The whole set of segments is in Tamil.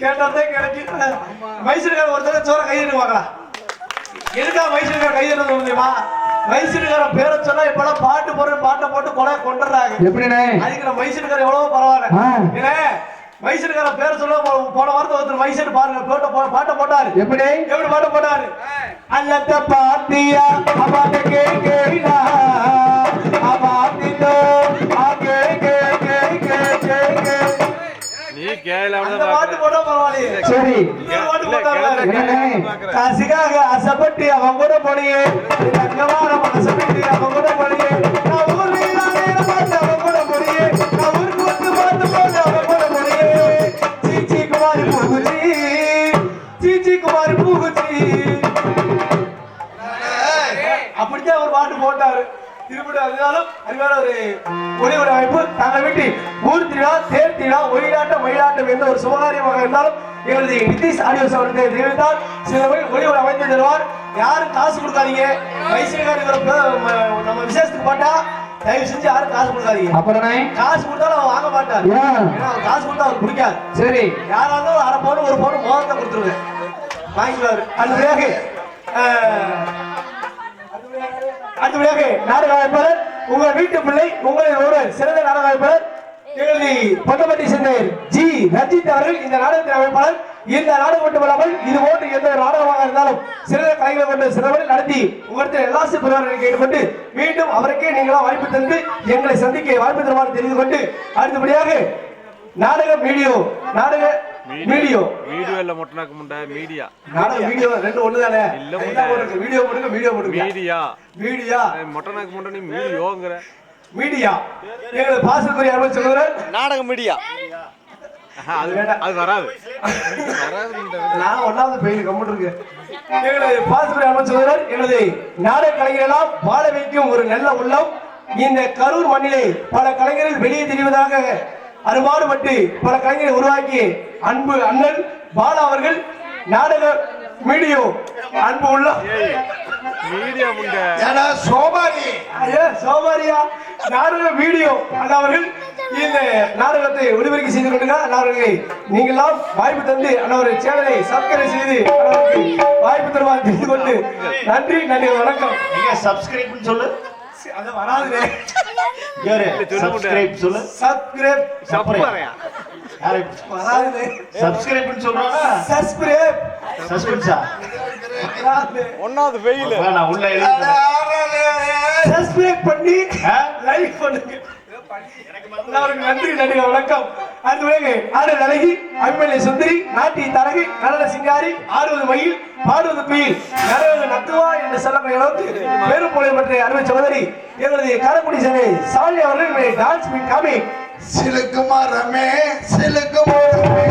கேட்டாதான் கிடைக்கும். மைசூர்கார ஒருத்தர சோற கையிட்டு வாங்கலாம். எதுக்கா மைசூர்கார கையிட்டு முடியுமா? மைசூர்கார பேரை சொன்னா இப்பெல்லாம் பாட்டு பாட்டை போட்டு கொண்டுறாங்க. எப்படிண்ணே? அதுக்கு மைசூர்கார எவ்வளவோ பரவாயில்ல. மைசூர்கார பேரை சொல்ல போன வாரத்தை ஒருத்தர் மைசூர் பாருங்க பாட்டை போட்டாரு. எப்படி பாட்டை போட்டாரு? அல்லத்த பாத்தியா அபாத கேக்கேடா அபாதிதோ Aake K K K K நீ கேள அந்த பாட்டு போட்டா பரவாயில்லை. சரி பாட்டு போட்டாங்க. காசிகாக ஆசைப்பட்டு அவன் கூட போனியே அங்கவார மனசப்பட்டு அவன் கூட போனியே நான் ஊர்ல இல்லாத பாட்டு அவன் கூட போனியே நான் ஊருக்கு வந்து பாட்டு போட்டு அவன் கூட போனியே சீச்சி குமாரி பூகுச்சி சீச்சி குமாரி பூகுச்சி அப்படித்தான் ஒரு பாட்டு போட்டாரு. திருப்பி அதனாலும் அறிவான ஒரு அமைப்பு தங்களை விட்டு ஊர் திருவிழா தேர் திருவிழா ஒயிலாட்டம் மயிலாட்டம் எந்த ஒரு சுபகாரியமாக இருந்தாலும் எங்களது நிதிஷ் ஆடியோஸ் அவருக்கு தெரிவித்தால் சில ஒளி ஒரு அமைத்து தருவார். யாரும் காசு கொடுக்காதீங்க. வயசுக்காரங்க நம்ம விசேஷத்துக்கு போட்டா தயவு செஞ்சு யாரும் காசு கொடுக்காதீங்க. அப்புறம் காசு கொடுத்தாலும் அவன் வாங்க மாட்டார். ஏன்னா காசு கொடுத்தா அவருக்கு பிடிக்காது. சரி யாரா இருந்தாலும் அரை பவுன் ஒரு பவுன் மோதத்தை கொடுத்துருவேன் வாங்கிக்குவாரு. அடுத்தபடியாக நாடக அமைப்பாளர் உங்கள் வீட்டு பிள்ளை உங்களின் ஒருவர் சிறந்த நாடக அமைப்பாளர் எங்களது பொட்டப்பட்டி சேர்ந்த ஜி ரஞ்சித் அவர்கள் இந்த நாடகத்தின் அமைப்பாளர். இந்த நாடகம் மட்டுமல்லாமல் இது போன்று எந்த ஒரு நாடகமாக இருந்தாலும் சிறந்த கலைகளை கொண்டு சிறவர்கள் நடத்தி உங்களுக்கு எல்லா பெறுவார்கள் கேட்டுக்கொண்டு மீண்டும் அவருக்கே நீங்களா வாய்ப்பு தந்து எங்களை சந்திக்க வாய்ப்பு தருமாறு தெரிந்து கொண்டு அடுத்தபடியாக நாடக வீடியோ வீடியோ இல்ல மொட்டனாக்கு முண்டை மீடியா நாடக வீடியோ ரெண்டு ஒண்ணுதானே? இல்ல வீடியோ போடுங்க மீடியா மொட்டனாக்கு முண்டை நீ மீடியோங்கற மீடியா எங்க பாசத்துக்குரிய அருமை சொல்றேன் நாடக மீடியா அது வராது நான் ஒன்னாவது பெயில் கம்ப்யூட்டர் இருக்கு. எங்களது பாசத்துக்குரிய அருமை சொல்றேன் எங்களது நாடக கலைஞர்கள் எல்லாம் வாழ வைக்கும் ஒரு நல்ல உள்ளம் இந்த கரூர் மண்ணிலே பல கலைஞர்கள் வெளியே தெரிவதாக அருமாறுபட்டு பல கலைஞரை உருவாக்கி அன்பு அண்ணன் பாலா அவர்கள் நாடக மீடியோ அன்பு உள்ள மீடியா சோமாரியா நாடக வீடியோ அவர்கள் இந்த நாடகத்தை ஒளிபரப்பு செய்து கொண்டுங்க அவர்களை நீங்களாம் வாய்ப்பு தந்து அவருடைய சேனலை சப்ஸ்கிரைப் செய்து வாய்ப்பு தருவார் தெரிந்து கொண்டு நன்றி வணக்கம். சப்ஸ்கிரைப் சொல்லு அது வராதுனே சப்ஸ்கிரைப் சொல்லு சப்ஸ்கிரைப் வராதுனே சப்ஸ்கிரைப் சொல்றானா சப்ஸ்கிரைப் சஸ்பென்ஸா ஒன்னாவது வெயில் நான் உள்ள எழுதி சப்ஸ்கிரைப் பண்ணி லைக் பண்ணுங்க. நன்றி வணக்கம். அடுத்து ஆடல் அழகி அபிமன்ய சுந்தரி நாட்டி தரகு நடன சிங்காரி ஆடுவது மயில் பாடுவது குயில் நடவது நத்துவா என்று சொல்லக்கூடிய அளவுக்கு பெரும் புகழை பற்றிய அருமை சகோதரி எங்களது காரைக்குடி சேனை சாலி அவர்கள் டான்ஸ் காமி சிலுக்குமாரமே சிலுக்குமாரமே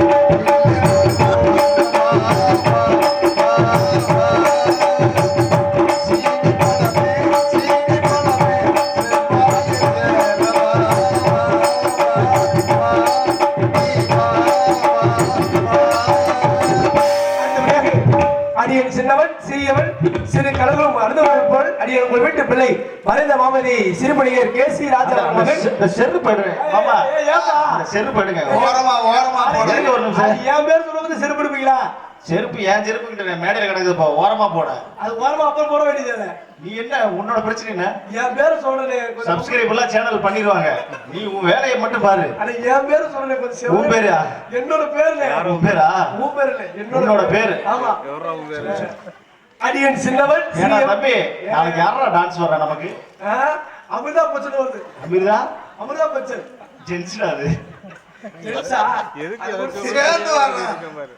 சின்னவன் சிறியவன் சிறு கலரும் அனுபவம் அடிய உங்கள் வீட்டு பிள்ளை மறைந்த மாமதி சிறுபணியர் கேசி ராஜா செருப்பு போயிடுவேன் மாமா செருப்பு போயிடுங்க ஓரமா ஒரு நிமிஷம் என் பேர் சொல்லுவது செருப்பு எடுப்பீங்களா? செருப்பு ஏன் செருப்பு கிட்ட மேடையில கிடக்குதுப்பா ஓரமா போட அது ஓரமா அப்புறம் போட வேண்டியது. நீ என்ன உன்னோட பிரச்சனை என்ன? என் பேரு சொல்றேன் சப்ஸ்கிரைப் எல்லாம் சேனல் பண்ணிடுவாங்க. நீ உன் வேலையை மட்டும் பாரு. அட என் பேரு சொல்றேன் கொஞ்சம். உன் பேரா? என்னோட பேர் இல்ல. யார் உன் பேரா? உன் பேர் இல்ல. என்னோட பேர். ஆமா. எவரா உன் பேரு? அடியன் சின்னவன். ஏடா தம்பி நாளைக்கு யாரா டான்ஸ் வர்றா நமக்கு? அமிர்தா பச்சன் வருது. அமிர்தா பச்சன். ஜென்ஸ்டா அது. ஜென்ஸா? எதுக்கு சேர்ந்து வர்றா.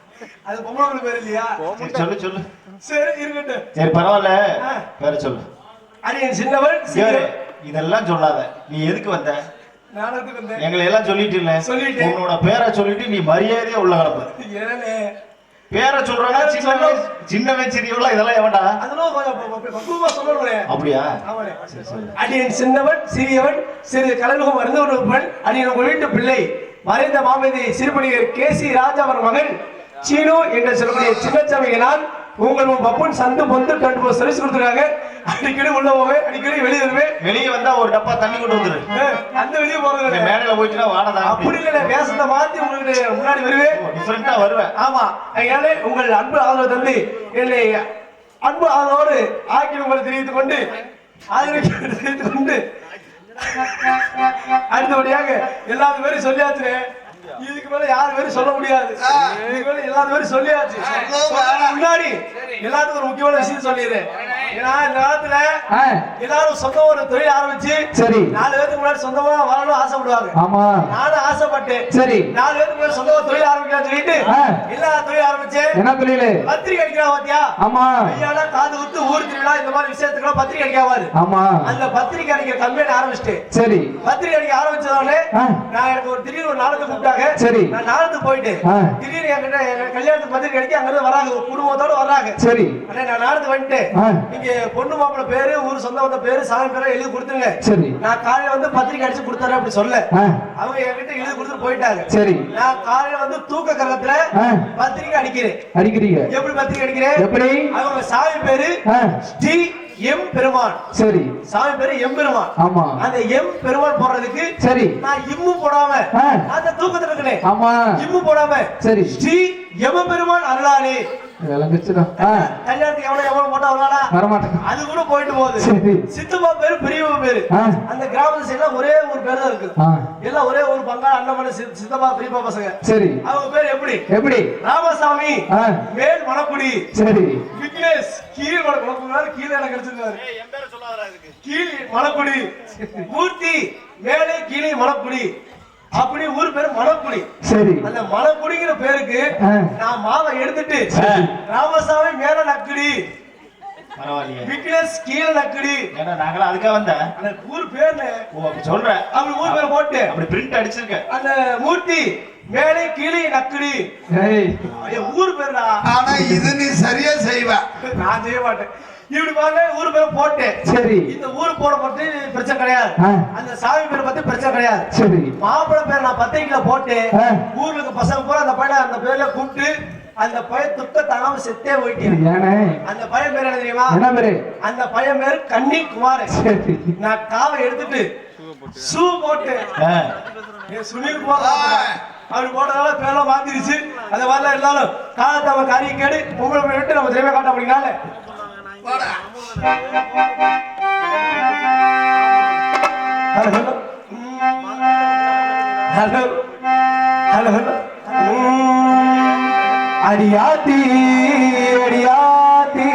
அது பொம்பளை பேர் இல்லையா? சொல்லு. சரி இருக்கட்டும். சரி பரவாயில்ல. பேர சொல்லு. அடியன் சின்னவன். இதெல்லாம் சொல்லாத. நீ எதுக்கு வந்த? நானதுக்கு வந்தேன். எங்களை எல்லாம் சொல்லிட்டு இல்ல. உன்னோட பேரை சொல்லிட்டு நீ மரியாதையா உள்ள கலப்பு. ஏனே பேரை சொல்றானா சின்னவன் சிறியவளா இதெல்லாம் எவன்டா? அதெல்லாம் பக்குவமா சொல்லணும். அப்படியா? ஆமாடே. அடியன் சின்னவன் சிறியவன் சிறு கலகம் அறிந்தவன் அடியன் உங்கள் வீட்டு பிள்ளை மறைந்த மாமதி சிறுபணியர் கேசி ராஜா அவர் மகன் சீனு என்று சொல்லக்கூடிய சின்னச்சாமியினால் உங்கள் பப்புன் சந்து பொந்து 2 சர்வீஸ் கொடுத்துருக்காங்க. அடிக்கடி உள்ள போவேன், அடிக்கடி வெளியே வருவேன். வெளியே வந்தா ஒரு டப்பா தண்ணி கொண்டு வந்துரு. அந்த வெளியே போறது மேடையில போயிட்டுனா வாடா. அப்படி இல்ல, வேஷத்தை மாத்தி உங்களுக்கு முன்னாடி வருவேன், டிஃபரெண்டா வருவேன். ஆமா, அதனால உங்கள் அன்பு ஆதரவு தந்து என்னை அன்பு ஆதரவோடு ஆக்கி உங்களை தெரிவித்துக் கொண்டு தெரிவித்துக் கொண்டு அடுத்தபடியாக எல்லாரும் பேரும் சொல்லியாச்சு. இதுக்கு மேல யாரு பேரும் சொல்ல முடியாது. இதுக்கு மேல எல்லாரும் பேரும் சொல்லியாச்சு. முன்னாடி எல்லாத்துக்கும் ஒரு முக்கியமான விஷயம் சொல்லிடுறேன். ஏன்னா இந்த காலத்துல எல்லாரும் சொந்தமா ஒரு தொழில் ஆரம்பிச்சு சரி 4 பேருக்கு முன்னாடி சொந்தமா வாழணும் ஆசைப்படுவாங்க. ஆமா, நானும் ஆசைப்பட்டேன். சரி 4 பேருக்கு முன்னாடி சொந்தமா தொழில் ஆரம்பிக்கலாம்னு சொல்லிட்டு எல்லா தொழில் ஆரம்பிச்சு. என்ன தொழில்? பத்திரிகை அடிக்கிறா பாத்தியா? ஆமா, ஐயாடா காது குத்து ஊர் திருவிழா இந்த மாதிரி விஷயத்துக்கு பத்திரிகை அடிக்காவாரு. ஆமா, அந்த பத்திரிகை அடிக்கிற கம்பெனி ஆரம்பிச்சிட்டேன். சரி, பத்திரிகை அடிக்க ஆரம்பிச்சதோட நான் எனக்கு ஒரு திடீர்னு ஒரு நாளுக்கு கூப்பிட்டாங்க. சரி, நான் நாளுக்கு போயிட்டு திடீர்னு என்கிட்ட கல்யாணத்துக்கு பத்திரிகை அடிக்க அங்கிருந்து வராங்க, குடும்பத்தோட வர்றாங்க. சரி, நான் நாளுக்கு வந்துட்டேன். நீங்க பொண்ணு மாப்பிள்ள பேரு ஊர் சொந்த வந்த பேரு சாமி பேரை எழுதி கொடுத்துருங்க. சரி, நான் காலையில வந்து பத்திரிகை அடிச்சு கொடுத்தாரு அப்படி சொல்ல அவங்க என்கிட்ட எழுதி கொடுத்துட்டு போயிட்டாங்க. சரி, நான் காலையில வந்து தூக்க கரத்துல பத்திரிகை அடிக்கிறேன். அடிக்கிறீங்க? எப்படி பத்திரிகை அடிக்கிறேன்? எப்படி? அவங்க சாமி பேரு ஸ்ரீ எம் பெருமான். சரி, சாமி பேரு எம் பெருமான். ஆமா, அந்த எம் பெருமான் போடுறதுக்கு சரி நான் இம்மு போடாம அந்த தூக்கத்துல இருக்கிறேன். ஆமா, இம்மு போடாம சரி ஸ்ரீ எம பெருமான் அருளாளே கல்யாணத்துக்கு எவ்வளவு போட்டா வரலாடா வரமாட்டேன். அது கூட போயிட்டு போகுது. சித்தப்பா பேரு பெரியப்பா பேரு அந்த கிராமத்து சைடுல ஒரே ஒரு பேரு தான் இருக்கு. எல்லாம் ஒரே ஒரு பங்காள அண்ணன் சித்தப்பா பெரியப்பா பசங்க. சரி, அவங்க பேர் எப்படி? எப்படி? ராமசாமி மேல் மணக்குடி. சரி, விக்னேஷ் கீழ் மணக்குடி. கீழே எனக்கு கிடைச்சிருக்காரு. கீழ் மணக்குடி. மூர்த்தி மேலே கீழே மணக்குடி. அப்படி ஊர் பேரு மணக்குடி. சரி, அந்த மணக்குடிங்கிற பேருக்கு நான் மாவை எடுத்துட்டு ராமசாமி மேல நக்குடி, விக்னேஷ் கீழ நக்குடி. நாங்களா அதுக்காக வந்த அந்த ஊர் பேர்ல சொல்றேன். அப்படி ஊர் பேர் போட்டு அப்படி பிரிண்ட் அடிச்சிருக்க. அந்த மூர்த்தி மேலே கீழே நக்குடி ஊர் பேருடா. ஆனா இது நீ சரியா செய்வ, நான் செய்ய மாட்டேன். இப்படி பாருங்க, ஊரு பேரை போட்டேன். சரி, இந்த ஊரு போட பத்தி பிரச்சனை கிடையாது, அந்த சாமி பேரை பத்தி பிரச்சனை கிடையாது. சரி, மாப்பிள்ளை பேர் நான் பத்திரிக்கையில போட்டேன். ஊர்ல இருக்க பசங்க பூரா அந்த பையனை அந்த பேர்ல கூப்பிட்டு அந்த பையன் துக்க தாங்காம செத்தே போயிட்டேன். அந்த பையன் பேர் என்ன தெரியுமா? என்ன பேரு? அந்த பையன் பேரு கன்னிக்குமார். நான் காவை எடுத்துட்டு ஷூ போட்டு சுனில் போட அப்படி போட்டதால பேரெல்லாம் மாத்திருச்சு. அந்த மாதிரிலாம் இருந்தாலும் காலத்தை காரியம் கேடு பொங்கல் விட்டு நம்ம திரைமை காட்ட அப்படின்னால ஹலோ ஹலோ ஹலோ அடியாத்தி அடியாத்தி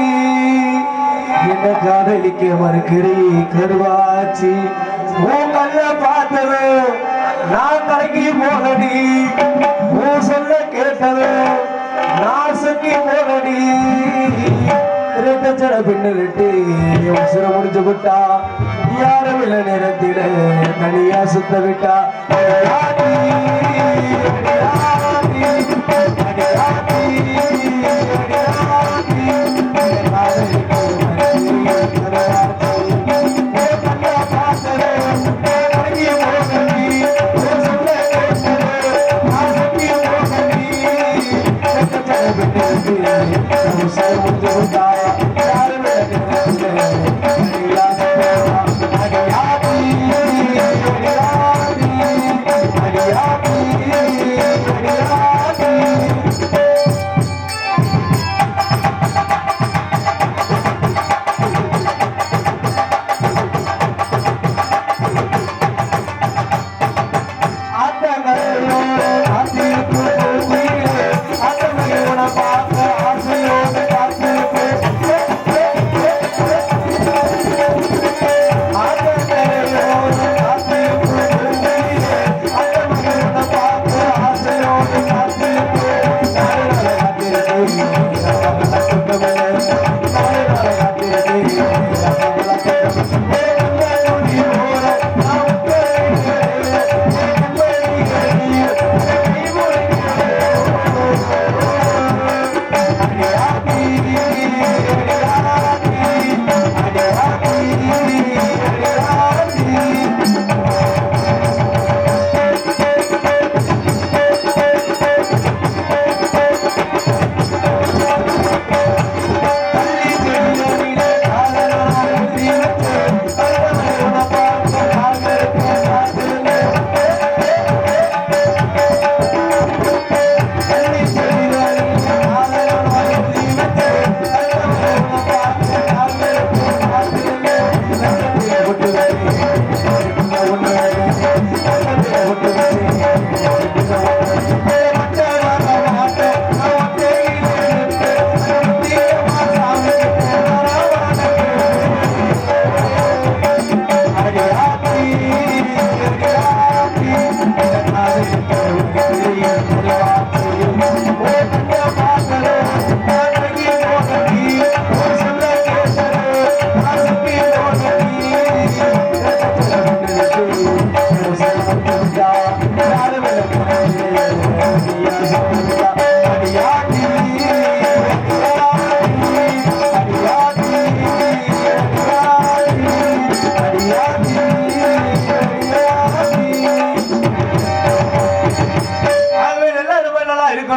என்ன காதலிக்க மறுக்கிறீ கருவாச்சி உங்கள பார்த்தது நான் கலங்கி போனடி சொல்ல கேட்டது நான் சுக்கி போனடி ரெட்டச்சட பின்னலிட்டு உசுர முடிஞ்சு விட்டா யாரும் இல்ல நேரத்தில தனியா சுத்த விட்டா அடியாத்தி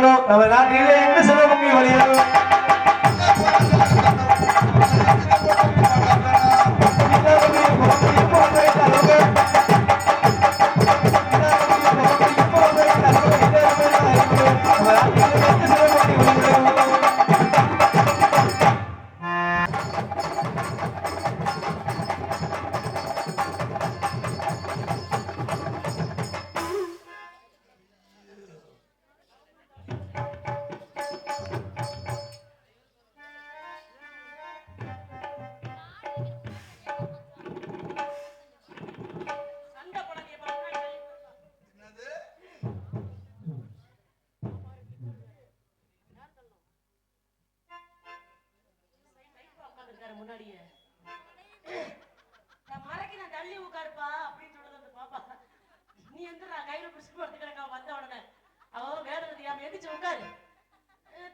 போகணும் நம்ம நாட்டிலே எங்க சிவகங்கை வழியாக முன்னாடியே நான் மறைக்கு நான் தள்ளி உட்காருப்பா அப்படின்னு சொல்றது அந்த பாப்பா நீ எந்திரா கையில பிடிச்சு படுத்து கிடக்கா வந்த உடனே அவ வேலை தெரியாம எந்திரிச்சு உட்காரு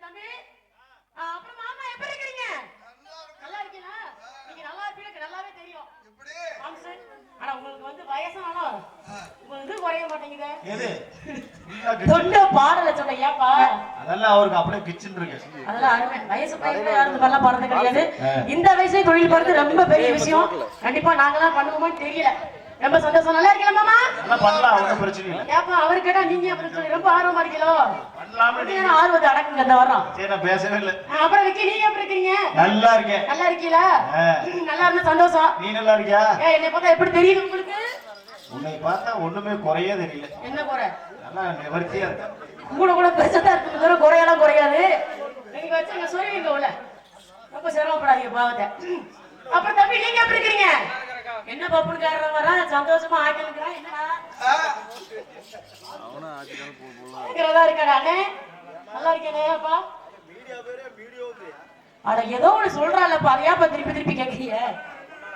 தம்பி அப்புறம் மாமா எப்படி இருக்கிறீங்க நல்லா இருக்கீங்களா நீங்க நல்லா இருப்பீங்க நல்லாவே தெரியும் ஆனா உங்களுக்கு வந்து வயசானாலும் உங்களுக்கு இது குறைய மாட்டேங்குது எது தொண்ட பாடல சொன்ன ஏப்பா அதெல்லாம் அவருக்கு அப்படியே கிச்சன் இருக்கு அதெல்லாம் அருமை வயசு பையன் யாரும் பண்ணலாம் பாடுறது கிடையாது இந்த வயசுல தொழில் பாடுறது ரொம்ப பெரிய விஷயம் கண்டிப்பா நாங்களாம் பண்ணுவோமோன்னு தெரியல ரொம்ப சந்தோஷம் நல்லா இருக்கீங்களா மாமா நல்லா பண்ணலாம் ஒன்றும் பிரச்சனை இல்லை ஏப்பா அவரு கேட்டா நீங்க அப்படின்னு சொல்லி ரொம்ப ஆர்வமா இருக்கீங்களோ பண்ணலாமே ஆர்வத்தை அடக்குங்க இந்த வரோம் சரி நான் பேசவே இல்லை அப்புறம் விக்கி நீங்க எப்படி இருக்கீங்க நல்லா இருக்கேன் நல்லா இருக்கீங்களா நல்லா இருந்தா சந்தோஷம் நீ நல்லா இருக்கியா என்னை பார்த்தா எப்படி தெரியுது உங்களுக்கு உன்னை பார்த்தா ஒண்ணுமே குறையே தெரியல என்ன குறை நல்லா நிவர்த்தியா இருக்க கூட கூட பெருசா இருக்கு தவிர குறையெல்லாம் குறையாது நீங்க வச்சுங்க சொல்லுவீங்க உள்ள ரொம்ப சிரமப்படாதீங்க பாவத்தை அப்புறம் தம்பி நீங்க எப்படி இருக்கீங்க என்ன பப்புனுக்காரர் வரா சந்தோஷமா ஆக்கிருக்கிறான் என்னடா இருக்கானே நல்லா இருக்கேனே அப்பா அட ஏதோ ஒண்ணு சொல்றான்லப்பா அதையாப்பா திருப்பி திருப்பி கேட்கறீங்க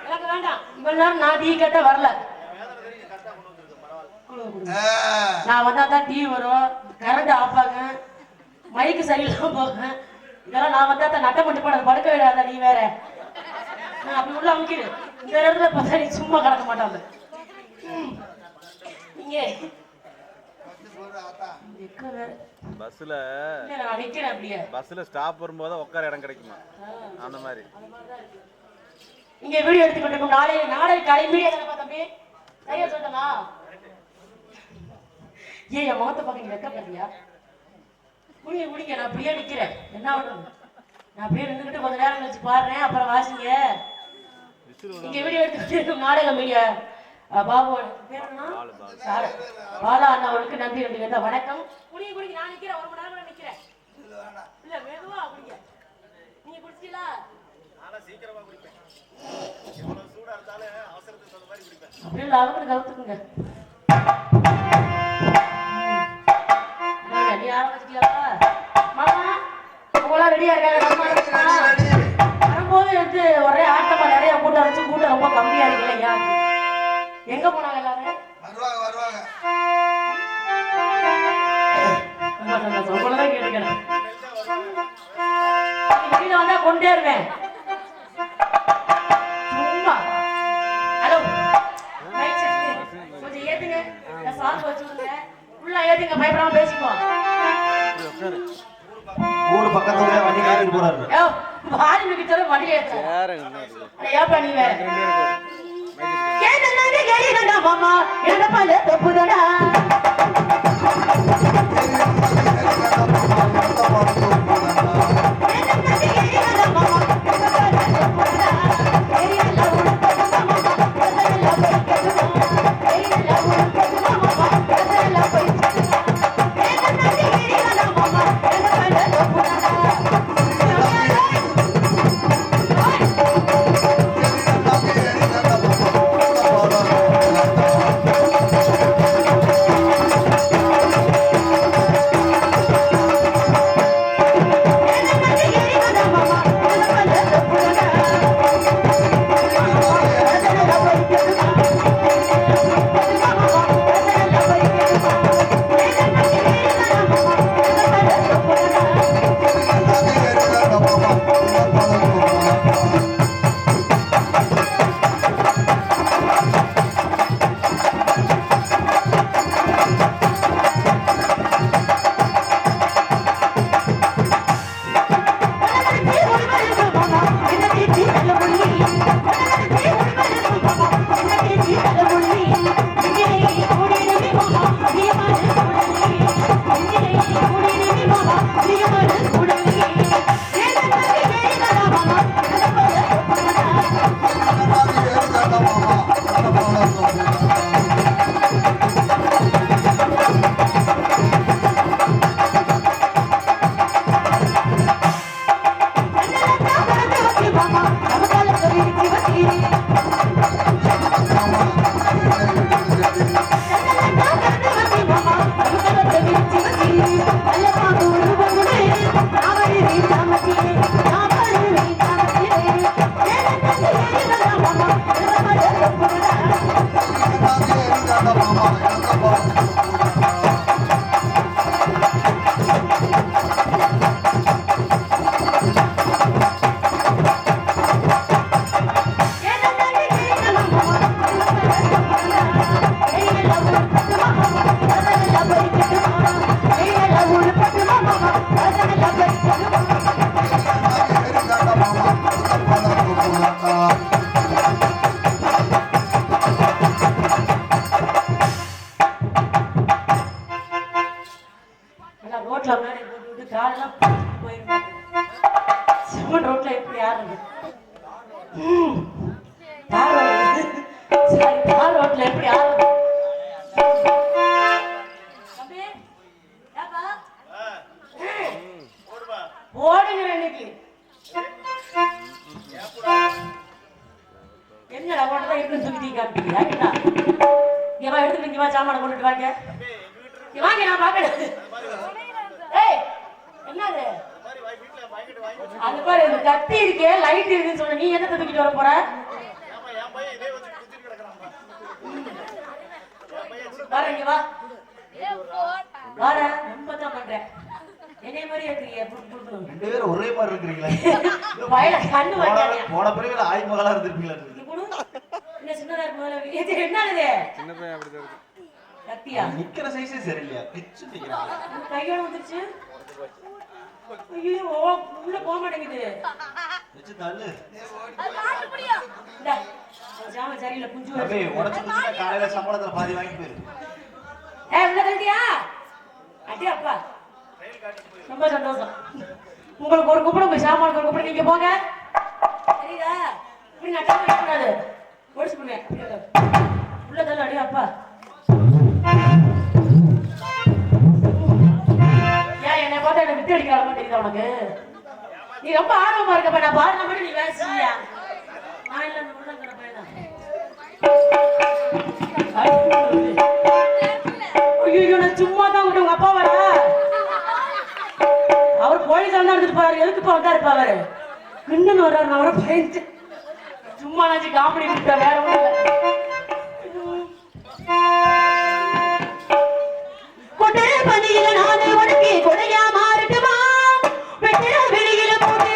எனக்கு வேண்டாம் இவ்வளவு நேரம் நான் டீ கேட்ட வரல நான் வந்தாதான் டீ வரும் கரண்ட் ஆஃப் ஆகும் மைக்கு சரியில்லாம போகும் இதெல்லாம் நான் வந்தாதான் நட்ட மட்டும் போட படுக்க விடாத நீ வேற நான் அப்படி உள்ள அமுக்கிடு இந்த இடத்துல பார்த்தா நீ சும்மா கிடக்க மாட்டாங்க இங்கே பஸ்ல நான் நிக்கிறேன் அப்படியே பஸ்ல ஸ்டாப் வரும்போது உட்கார இடம் கிடைக்குமா அந்த மாதிரி இங்க வீடியோ எடுத்துக்கிட்டு நாளை காலை மீடியா தானே தம்பி சரியா சொல்லட்டா ஏன் என் முகத்தை பார்க்க நீ வெக்க பாத்தியா குடிங்க நான் அப்படியே நிக்கிறேன் என்ன பண்றது நான் அப்படியே நின்றுகிட்டு கொஞ்ச நேரம் கழிச்சு பாடுறேன் அப்புறம் வாசிங்க இங்க வீடியோ எடுத்துக்கிட்டு நாடக மீடியா பாபு பேர் என்ன பாலா அண்ணாவுக்கு நன்றி நன்றி வணக்கம் குடிங்க நான் நிக்கிறேன் ஒரு மணி நேரம் கூட நிக்கிறேன் இல்ல மெதுவா குடிங்க நீங்க குடிச்சீங்களா சீக்கிரமா குடிப்பேன் எவ்வளவு சூடா இருந்தாலும் அவசரத்துக்கு தகுந்த மாதிரி குடிப்பேன் அப்படி இல்ல அவங்களுக்கு கவுத்துக்குங்க நீ ஆரம்பிச்சிக்கலா மாமா உங்களாம் ரெடியா இருக்காங்க வரும்போது எடுத்து ஒரே ஆட்டமா நிறைய கூட்டம் வச்சு கூட்டம் ரொம்ப கம்மியா இருக்குல்ல ஐயா எங்க போனாங்க எல்லாரும் வருவாங்க உங்களதான் கேட்டுக்கிறேன் வெளியில வந்தா கொண்டே இருவேன் சும்மா ஹலோ கொஞ்சம் ஏத்துங்க சாங் வச்சுருங்க உள்ள ஏத்துங்க பயப்படாம பேசிக்குவோம் ஊர் பக்கத்துல வண்டி காட்டிட்டு போறாரு வாரி மிக்கிட்டாரு வண்டி ஏத்துறேன் ஏப்பா நீ வேற ஏன்னா மாமா என்ன பால தப்புதடா மேடை போட்டு விட்டு காலெல்லாம் போயிருப்பாங்க. சிமெண்ட் ரோட்ல எப்படி ஆடுறது? தார் ரோட்ல எப்படி ஆடுறது? ஓடுங்க இன்னைக்கு என்னடா ஓட்டதான் இருக்குன்னு சொல்லி தீ காமிப்பீங்க. இங்க வா, எடுத்துட்டு இங்க வா, சாமான கொண்டுட்டு வாங்க. இங்க வாங்க, நான் பாக்கணும். ஏய், என்னது அது பாரு, இந்த கத்தி இருக்கே, லைட் இருக்குன்னு சொன்ன, நீ என்ன தூக்கிட்டு வர போற? வர இங்க வா, வர ரொம்ப தான் பண்றேன். என்னைய மாதிரி இருக்கிறீங்க. ரெண்டு பேரும் ஒரே மாதிரி இருக்கிறீங்களா? வயல கண்ணு வைக்காதீங்க. போன பிறகு ஆய்மகளா இருந்திருப்பீங்களா? என்ன சின்னதா இருக்கு, இது என்னது? சின்ன பையன் அப்படிதான் இருக்கு. கத்தியா? நிக்கிற சைஸே சரியில்லையா? பிச்சு நிக்கிறாங்க. கையோட வந்துருச்சு. ஐயோ, உள்ள போக மாட்டேங்குது. வெச்சு தள்ளு. இந்தா, ஜாம சரியில்லை, குஞ்சு வருது. அப்படியே உடைச்சு குடிச்சா காலையில சம்பளத்துல பாதி வாங்கிட்டு போயிரு. உள்ள தள்ளிட்டியா? அடி அப்பா, ரொம்ப சந்தோஷம். உங்களுக்கு ஒரு கூப்பிட, உங்க சாமானுக்கு ஒரு கூப்பிட, நீங்க போங்க. சரிதா? இப்படி நட்டாம இருக்கக்கூடாது. ஓடிச்சு பண்ணுவேன். உள்ள தள்ளு, அடி அப்பா. ஏன் என்னை பார்த்தா என்ன விட்டு அடிக்கிற அளவு தெரியுதா உனக்கு? நீ ரொம்ப ஆர்வமா இருக்கப்ப, நான் பாருங்க மட்டும் நீ வேசியா? நான் இல்ல, அந்த உள்ள இருக்கிற பையன் தான். ஐயோ, நான் சும்மா தான் விட்டு உங்க அப்பா வர. அவர் போலீஸ் தான் எடுத்துட்டு போறாரு. எதுக்கு வந்தா இருப்பா அவரு? கிண்ணு வர்றாரு, அவரை பயந்து சும்மா நாச்சு காமெடி விட்டா, வேற ஒண்ணும் இல்ல. கொட்டை பணியில நானே உனக்கு கொடையா மாறட்டுமா? வெட்டிட வெளியில போட்டு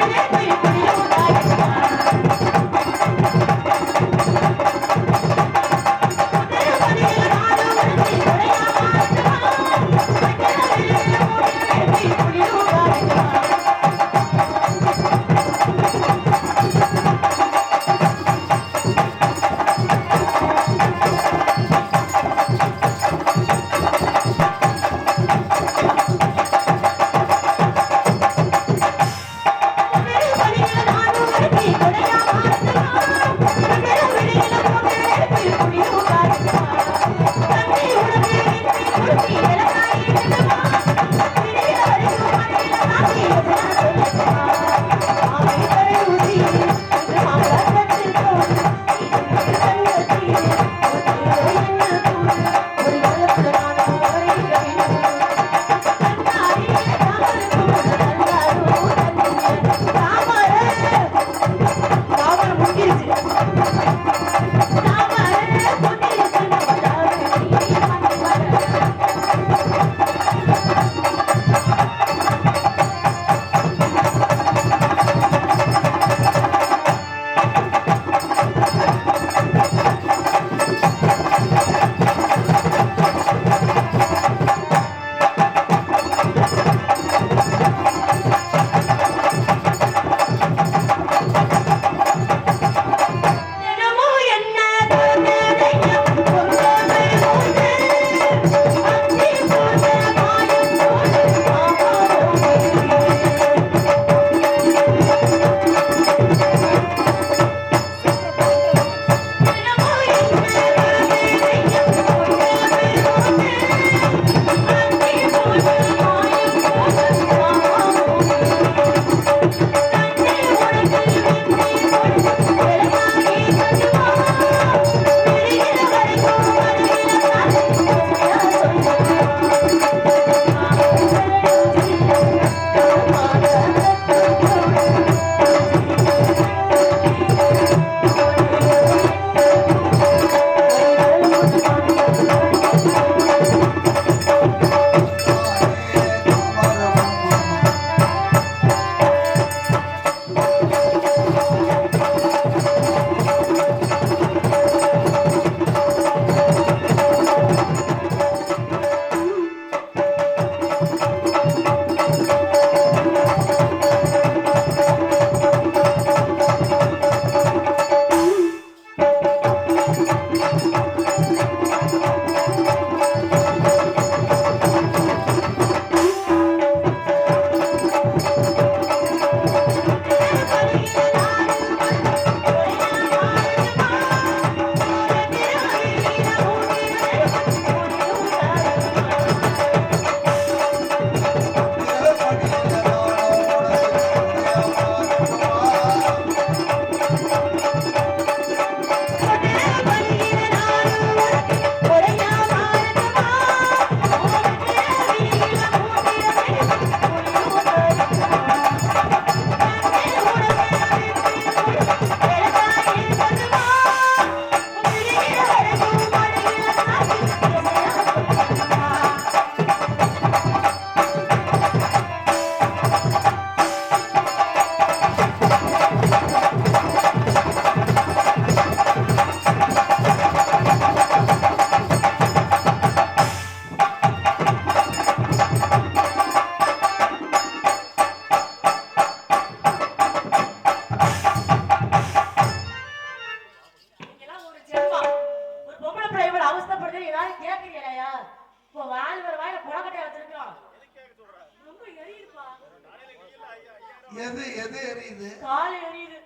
எது எது எரியுது? கால் எரியுது.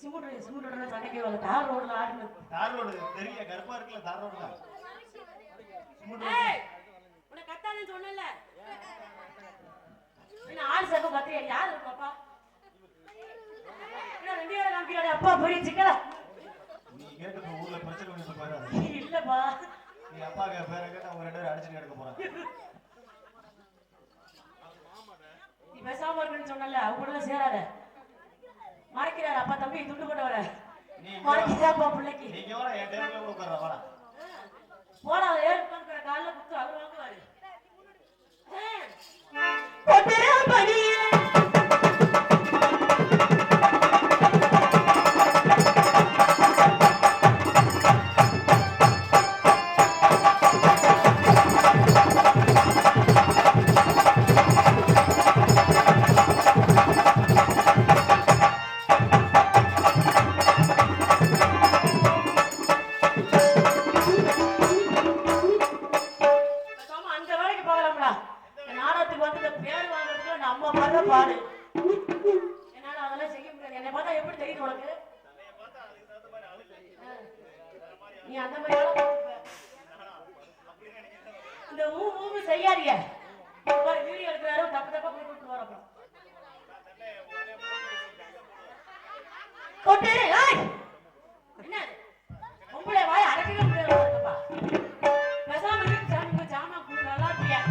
சிமுட்டோட சண்டைக்கு வரல. தார் ரோட்ல ஆடுனது. தார் ரோடு தெரியல, கருப்பா இருக்குல்ல தார் ரோடுல. ஏய், உன்னை கத்தாதேன்னு சொன்னேன்ல. என்ன ஆள் சப்ப கத்தியா? யாரு பாப்பா? என்ன ரெண்டு பேரும் காமிக்கிறாடே அப்பா பெரிய சிக்கல. நீ கேட்டு ஊர்ல பிரச்சனை பண்ணிட்டு போறாரு. இல்லப்பா. நீ அப்பா பேரை கேட்டு அவங்க ரெண்டு பேரும் அடிச்சு கிடக்க போறாங்க. நீ பேசாம இருக்கணும்னு சொன்னல, அவங்க கூட சேராத. மறைக்கிறாரு அப்பா தம்பி துண்டு போட்டு வர. மறைக்கிறாப்பா பிள்ளைக்கு. நீங்க வர என் டேபிள்ல கூட உட்கார்றா வாடா. போடா ஏறு உட்கார்ந்து கால்ல குத்து அவர் வாங்குவாரு. கொட்டரா பனியே பாடு. என்னால அதெல்லாம் செய்ய முடியாது. என்னை பார்த்தா எப்படி தெரியுது உனக்கு? நீ அந்த மாதிரி இந்த ஊ செய்யாதிய வீடியோ எடுக்கிறாரு தப்பு தப்பா போய் கூப்பிட்டு வர கொட்டேரு. என்ன உங்களை வாய் அரைக்கவே முடியாதுப்பா. பேசாம ஜாமான் கூட நல்லா இருக்கியா?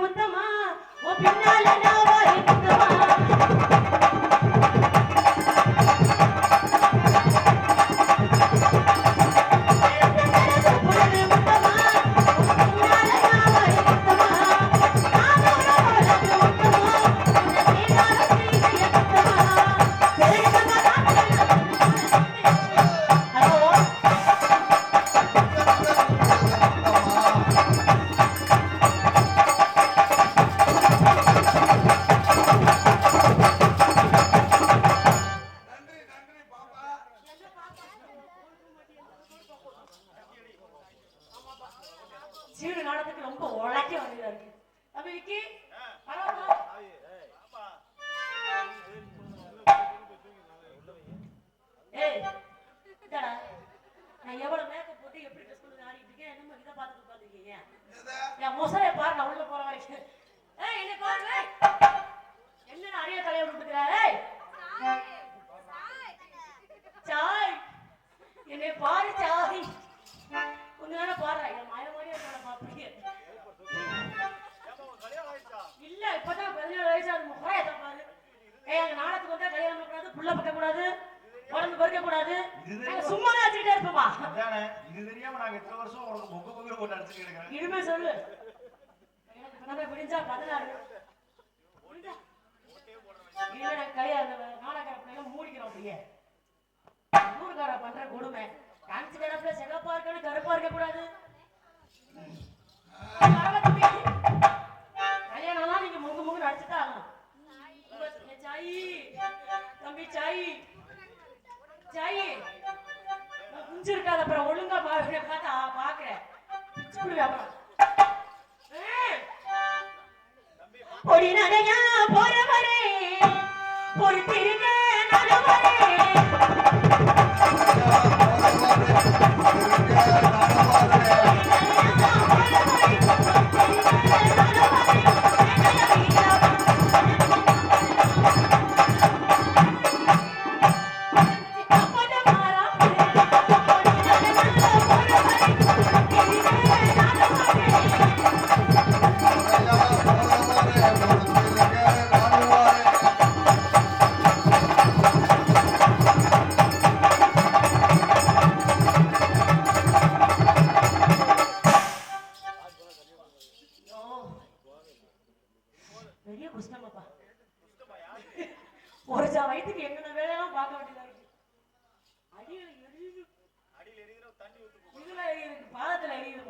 உத்தமா பின்னால சீடு நாடத்துக்கு ரொம்ப உழைக்க வந்துருக்காரு. அமெரிக்கி ஏய் இதாடா நான் எவ்வளவு மேக்கப் போட்டு எப்படி ட்ரெஸ் பண்ணி ஆடிட்டு இருக்கேன். என்னமோ இதை பார்த்துட்டு உட்காந்துருக்கீங்க. என் மொசையை பாரு நான் உள்ள போற வரைக்கும். ஏய் என்ன பாரு என்ன நிறைய தலையை விட்டுக்கிறாரு. சாய் என்னை பாரு சாய் கொஞ்ச நேரம் பாடுறா. என் மய மாதிரியே பாப்பீங்க. இல்ல இப்பதான் 17 வயசு அது முறையத்தை பாரு. எங்க நாடத்துக்கு வந்தா கல்யாணம் பண்ணக்கூடாது, புள்ள பக்க கூடாது, உடம்பு பறிக்க கூடாது. சும்மா தான் வச்சுக்கிட்டே இருப்போமா? இது தெரியாம நாங்க எத்தனை வருஷம் உனக்கு பொங்க பொங்க போட்டு அடிச்சுட்டு இருக்கேன். இனிமே சொல்லு. எனக்கு இப்ப பிடிச்சா 16 இல்ல நான் கல்யாணம் நாடக பிள்ளைங்க மூடிக்கிறோம். அப்படியே ஊருக்கார பண்ற கொடுமை. காஞ்சி கடப்புல செகப்பா இருக்கணும், கருப்பா இருக்க கூடாது. கல்யாணம்லாம் நீங்க முங்கு முங்கு நடிச்சுதான் ஆகணும். சாயி தம்பி சாயி சாயி குஞ்சு இருக்காது. அப்புறம் ஒழுங்கா பார்த்தா பாக்குறேன் பொடி நடையா போறவரே பொறுத்திருங்க நலவரே Yeah. பெரிய குஷ்டமாப்பா. ஒரு சா வயிற்றுக்கு என்னென்ன வேலையெல்லாம் பார்க்க வேண்டியதா இருக்கு. அடியில எரியுது, இதுல எரியுது, பாதத்துல எரியுது.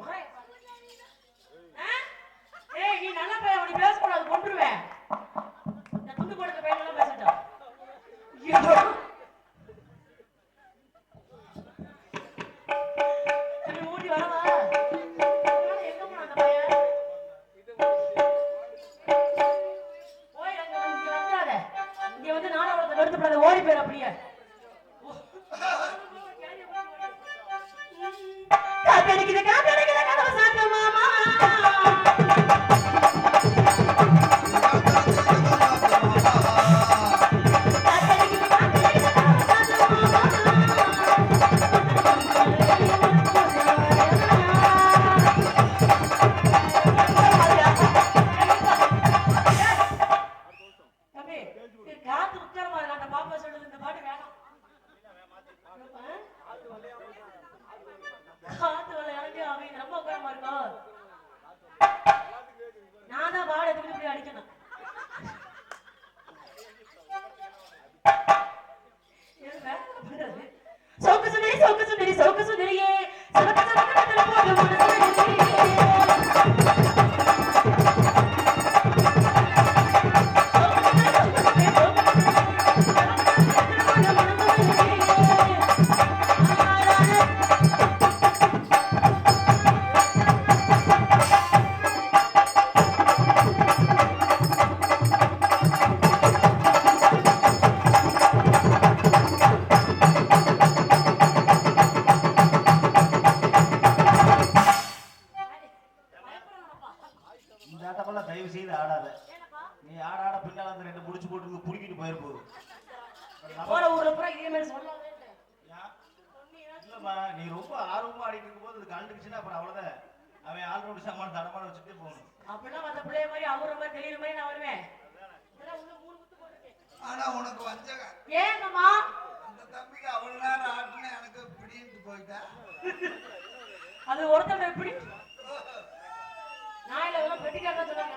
ஏய் நீ நல்ல பையன், அப்படி பேசக்கூடாது, கொண்டுருவேன். இந்த துண்டு போடுற பையன் பேசட்டும். மூடி வரவா எங்க போன அந்த பையன்? போய் இங்க வந்துடாத, இங்க வந்து நாடகத்தை நிறுத்தப்படாத, ஓடி போயிரு அப்படியே. காத்தடிக்குது காத்தடிக்குது கதவு சாத்து மாமா. காத்து உத்தரமா இருக்கு. அந்த பாப்பா சொல்லுது இந்த பாட்டு வேணாம். காத்து வலை இறங்கி அவங்க ரொம்ப உக்கரமா இருக்கும். நான் தான் பாட எடுத்துக்கிட்டு இப்படி அடிக்கணும். சோக்கு சுந்தரி சோக்கு சுந்தரி சோக்கு சுந்தரியே சலக்க சலக்க போடு மனசுல இந்த ஆட்டமெல்லாம் தயவு செய்து ஆடாத. நீ ஆட பின்னால அந்த ரெண்டு முடிச்சு போட்டு புடிக்கிட்டு போயிருப்போம். போற ஊர்ல பூரா இதே மாதிரி சொல்லாதே. இல்லம்மா, நீ ரொம்ப ஆர்வமா ஆடிட்டு இருக்கும்போது அது கண்டுச்சுன்னா அப்புறம் அவ்வளவுதான். அவன் ஆல்ரவுண்ட் சாமான தடமான வச்சுட்டே போகணும். அப்படின்னா மத்த பிள்ளைய மாதிரி அவர மாதிரி தெரியுற மாதிரி நான் வருவேன். இதெல்லாம் உள்ள 3 குத்து போட்டுட்டேன். ஆனா உனக்கு வஞ்சக ஏங்கம்மா அந்த தம்பிக்கு அவ்வளவு நேரம் ஆட்டுன்னு எனக்கு பிடிட்டு போயிட்டா. அது ஒருத்தர் எப்படி நான் இல்ல பெட்டிக்காரன் சொன்னாங்க.